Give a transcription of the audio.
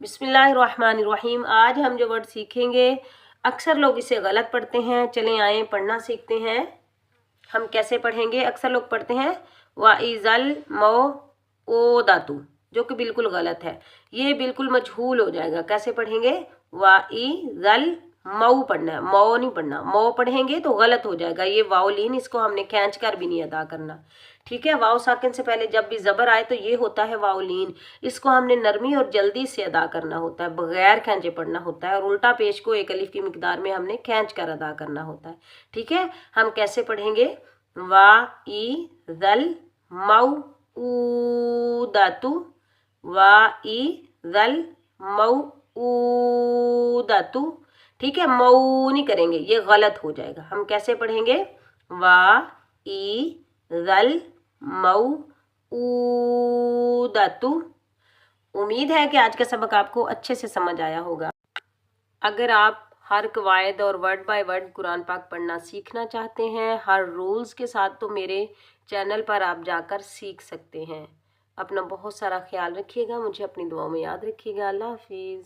बिस्मिल्लाहिर्रहमानिर्रहीम। आज हम जो वर्ड सीखेंगे अक्सर लोग इसे गलत पढ़ते हैं। चलें आए पढ़ना सीखते हैं। हम कैसे पढ़ेंगे? अक्सर लोग पढ़ते हैं वाइज़ल मौऊदातु, जो कि बिल्कुल गलत है। ये बिल्कुल मजहूल हो जाएगा। कैसे पढ़ेंगे? वाइज़ल मऊ पढ़ना है, मौ नहीं पढ़ना। मौ पढ़ेंगे तो गलत हो जाएगा। ये वाउलीन, इसको हमने खींच कर भी नहीं अदा करना, ठीक है। वाव साकिन से पहले जब भी ज़बर आए तो ये होता है वाउलीन। इसको हमने नरमी और जल्दी से अदा करना होता है, बगैर खींचे पढ़ना होता है। और उल्टा पेश को एक अलिफ की मिकदार में हमने खींच कर अदा करना होता है, ठीक है। हम कैसे पढ़ेंगे? वाइज़ल मौऊदातु, वाइज़ल मौऊदातु, ठीक है। मऊ नहीं करेंगे, ये गलत हो जाएगा। हम कैसे पढ़ेंगे? वाइज़ल मौऊदातु। उम्मीद है कि आज का सबक आपको अच्छे से समझ आया होगा। अगर आप हर कवायद और वर्ड बाय वर्ड कुरान पाक पढ़ना सीखना चाहते हैं हर रूल्स के साथ, तो मेरे चैनल पर आप जाकर सीख सकते हैं। अपना बहुत सारा ख्याल रखिएगा, मुझे अपनी दुआओं में याद रखिएगा। अल्लाह हाफिज़।